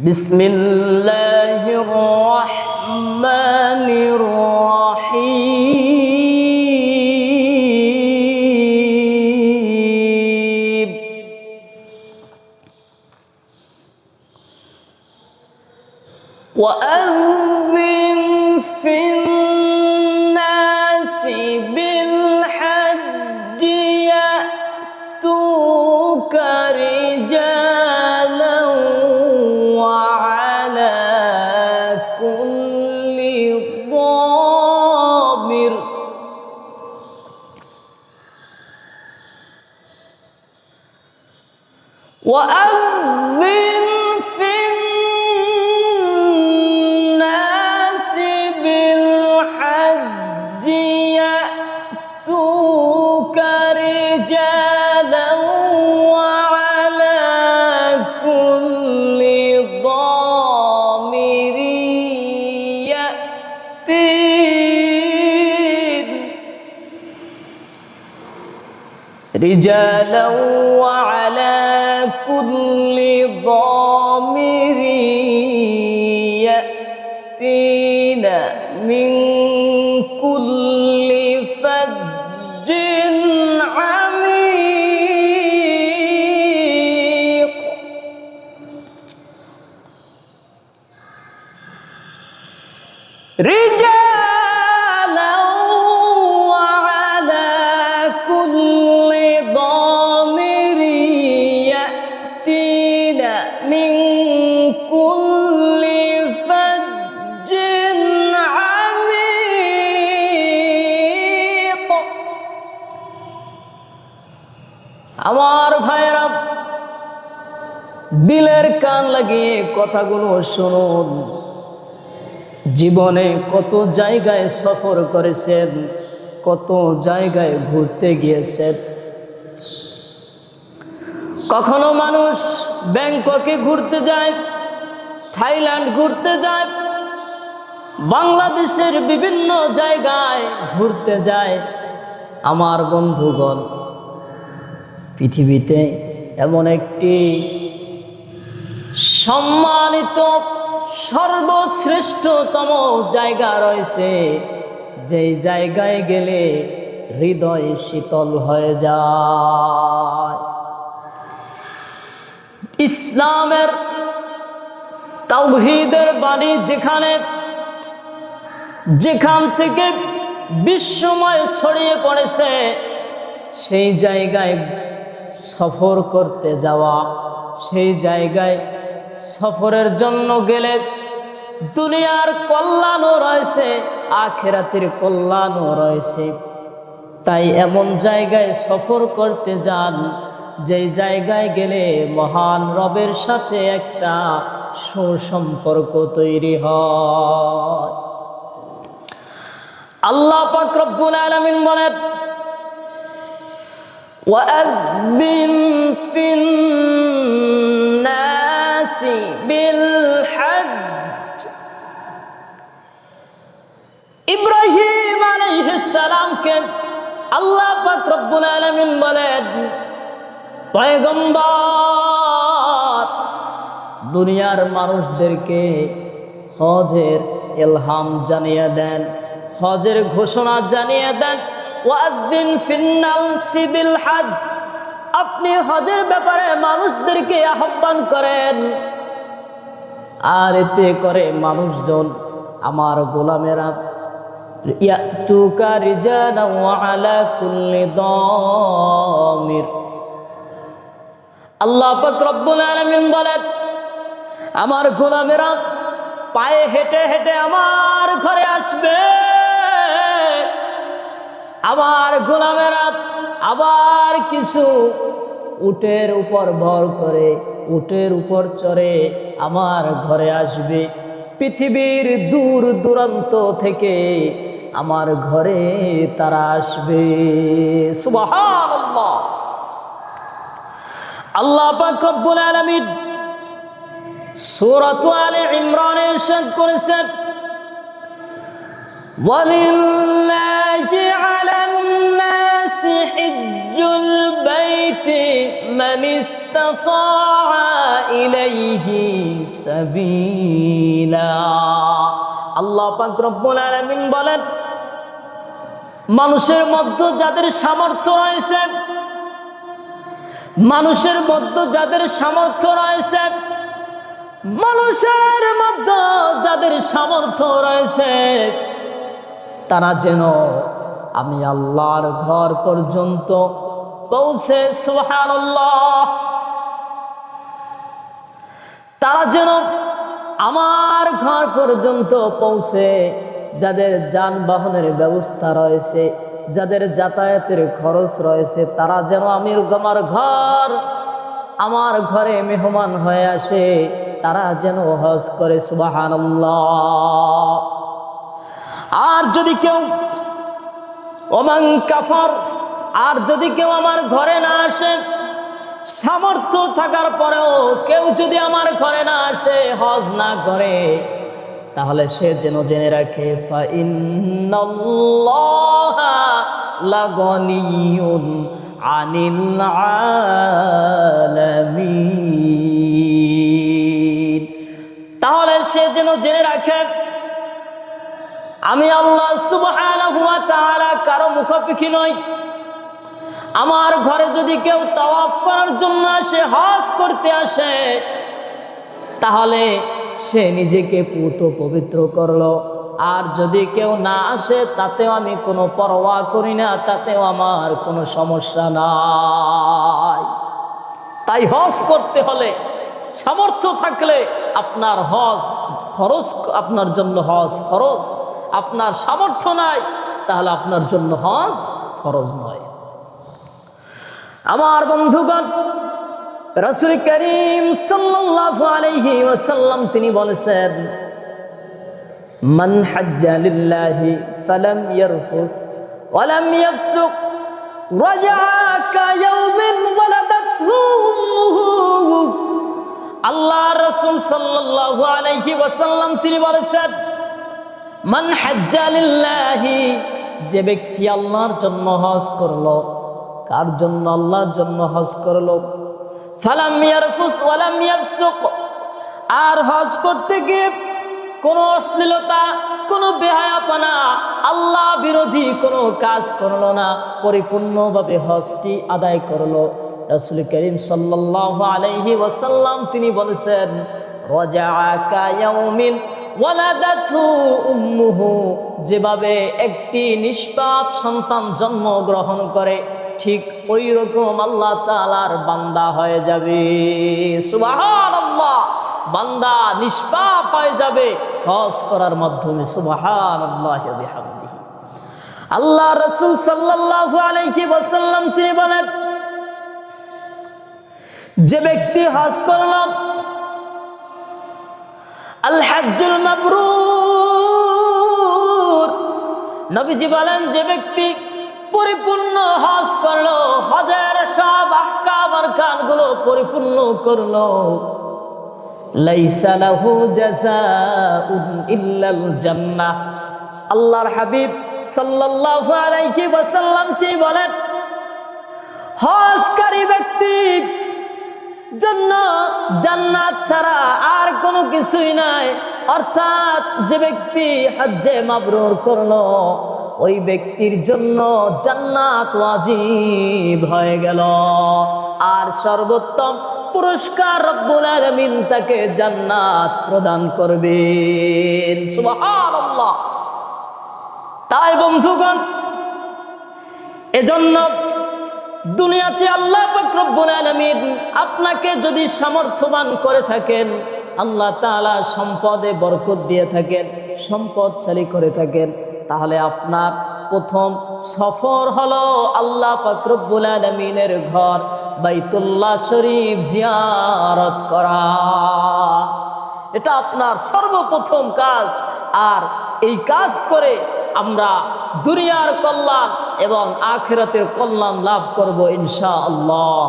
বিসমিল্লাহির রহমানির রহিম। وأذن في الناس بالحج يأتوك رجالا وعلى كل ضامر وأذن في الناس بالحج يأتوك رجالا وعلى كل ضامر يأتين رجالا وعلى كل ضامر يأتين من كل فج عميق رجالا وعلى كل ضامر يأتين من كل فج عميق আমার ভাইরা, দিলের কান লাগিয়ে কথাগুলো শুনুন। জীবনে কত জায়গায় সফর করেছেন, কত জায়গায় ঘুরতে গিয়েছেন। কখনো মানুষ ব্যাংককে ঘুরতে যায়, থাইল্যান্ড ঘুরতে যায়, বাংলাদেশের বিভিন্ন জায়গায় ঘুরতে যায়। আমার বন্ধুগণ, পৃথিবীতে এমন একটি সম্মানিত সর্বশ্রেষ্ঠতম জায়গা রয়েছে, যেই জায়গায় গেলে হৃদয় শীতল হয়ে যায়। ইসলামের তাওহীদের বাণী যেখান থেকে বিশ্বময় ছড়িয়ে পড়েছে, সেই জায়গায় সফর করতে যাওয়া, সেই জায়গায় সফরের জন্য গেলে দুনিয়ার কল্যাণও রয়েছে, আখিরাতের কল্যাণও রয়েছে। তাই এমন জায়গায় সফর করতে যান, যেই জায়গায় গেলে মহান রবের সাথে একটা সুসম্পর্ক তৈরি হয়। আল্লাহ পাক রব্বুল আলামিন বলেন, وأذن في الناس بالحج। ইব্রাহিম আলাইহিস সালামকে আল্লাহ পাক রব্বুল আলামিন বলেন, পয়গম্বর, দুনিয়ার মানুষদেরকে হজের ইলহাম জানিয়ে দেন, হজের ঘোষণা জানিয়ে দেন। ওয়াদ্দিন ফিন্নাসি বিল হজ, আপনি হজের ব্যাপারে মানুষদেরকে আহ্বান করেন। আর এতে করে মানুষজন, আমার গোলামেরা, ইয়াতুকা রিজালা ওয়া আলা কুল্লি দামির। আল্লাহ পাক রব্বুল আলামিন বলেন, আমার গোলামেরা পায়ে হেঁটে হেঁটে আমার ঘরে আসবে। আমার গোলামেরা আবার কিছু উটের উপর ভর করে, উটের উপর চড়ে আমার ঘরে আসবে। পৃথিবীর দূর দূরান্ত থেকে আমার ঘরে তারা আসবে। সুবহানাল্লাহ। আল্লাহ পাক রব্বুল আলামিন সূরা আলে ইমরানে ইরশাদ করেছেন, ওয়ালিল্লাহি আলান নাসি হিজ্জুল বাইতি মান ইসতাতা ইলাইহি সাবিলা। আল্লাহ পাক রব্বুল আলামিন বলেন, মানুষের মধ্যে যাদের সামর্থ্য রয়েছে, মানুষের মধ্যে যাদের সামর্থ্য রয়েছে, মানুষের মধ্যে যাদের সামর্থ্য রয়েছে, তারা যেন আমি আল্লাহর ঘর পর্যন্ত পৌঁছে, সুবহানাল্লাহ, তারা যেন আমার ঘর পর্যন্ত পৌঁছে, যাদের যানবাহনের ব্যবস্থা রয়েছে, যাদের যাতায়াতের খরচ রয়েছে, তারা যেন আমার ঘরে মেহমান হয়ে আসে, তারা যেন হজ করে, সুবহানাল্লাহ। আর যদি কেউ ওমান কাফার, আর যদি কেউ আমার ঘরে না আসে, সামর্থ্য থাকার পরেও কেউ যদি আমার ঘরে না আসে, হজ না করে, তাহলে সে যেন জেনে রাখে ফাইন্নাল্লাহা লাগনিয়ুন আনিল আলামিন। তাহলে সে যেন জেনে রাখে আমি আল্লাহ সুবহানাহু ওয়া তাআলা কারো মুখাপেক্ষী নই। আমার ঘরে যদি কেউ তাওয়াফ করার জন্য আসে, হজ করতে আসে, তাহলে সে নিজেকে পুত পবিত্র করলো। আর যদি কেউ না আসে, তাতেও আমি কোনো পরোয়া করি না, তাতেও আমার কোনো সমস্যা নাই। তাই হজ করতে হলে সামর্থ্য থাকলে আপনার হজ ফরজ, আপনার জন্য হজ ফরজ। আপনার সামর্থ্য নাই, তাহলে আপনার জন্য হজ ফরজ নয়। আমার বন্ধুগণ, রাসূল করিম সাল্লাল্লাহু আলাইহি ওয়াসাল্লাম তিনি বলেছেন, মান হাজ্জা লিল্লাহি ফালাম ইয়ারফুস ওয়া লাম ইয়াফসুক রাজাআ কায়াউমিন ওয়ালাদাতহু উম্মুহু। আল্লাহ রাসূল সাল্লাল্লাহু আলাইহি ওয়াসাল্লাম তিনি বলেছেন, মান হাজ্জা লিল্লাহি, যে ব্যক্তি আল্লাহর জন্য হজ করলো, কার জন্য? আল্লাহর জন্য হজ করলো, ফালাম ইয়ারফুস ওয়া লাম ইয়াফসুক, আর হজ করতে গিয়ে কোনো অশ্লীলতা, কোনো বেহায়াপনা, আল্লাহ বিরোধী কোনো কাজ করলো না, পরিপূর্ণভাবে হজটি আদায় করলো। রাসূল করিম সাল্লাল্লাহু আলাইহি ওয়াসাল্লাম তিনি বলেছেন, রাজাআ কায়াউমিন ওয়ালাদাতহু উম্মুহু, যেভাবে একটি নিষ্পাপ সন্তান জন্মগ্রহণ করে, ঠিক ওই রকম আল্লাহ তাআলার বান্দা হয়ে যাবে, সুবহানাল্লাহ। বান্দা নিষ্পাপ হয়ে যাবে হজ করার মাধ্যমে, সুবহানাল্লাহি ওয়া বিহামদিহি। আল্লাহ রাসূল সাল্লাল্লাহু আলাইহি ওয়াসাল্লাম তিনি বলেন, যে ব্যক্তি হজ করল, আল হাজ্জুল মাবরুর, নবীজি বলেন, যে ব্যক্তি পরিপূর্ণ হজ করলো, হজের সব আহকাম আরকানগুলো পরিপূর্ণ করলো, লাইসা লাহু জাযাউন ইল্লাল জান্নাহ। আল্লাহর হাবিব সাল্লাল্লাহু আলাইহি ওয়াসাল্লাম তিনি বলেন, হজকারী ব্যক্তির জন্য জান্নাত ছাড়া আর কোনো কিছুই নাই। অর্থাৎ যে ব্যক্তি হজ্জে মাবরুর করলো, ওই ব্যক্তির জন্য জান্নাত ওয়াজিব হয়ে গেল। আর সর্বোত্তম পুরস্কার রব্বুল আলামিন তাকে জান্নাত প্রদান করবেন, সুবহানাল্লাহ। তাই বন্ধুগণ, এজন্য দুনিয়াতে আল্লাহ পাক রব্বুল আলামিন আপনাকে যদি সামর্থ্যবান করে থাকেন, আল্লাহ তাআলা সম্পদে বরকত দিয়ে থাকেন, সম্পদশালী করে থাকেন, তাহলে আপনার প্রথম সফর হলো আল্লাহ পাক রব্বুল আলামিনের ঘর বাইতুল্লাহ শরীফ জিয়ারত করা। এটা আপনার সর্বপ্রথম কাজ। আর এই কাজ করে আমরা দুনিয়ার কল্যাণ এবং আখিরাতের কল্যাণ লাভ করব ইনশাআল্লাহ।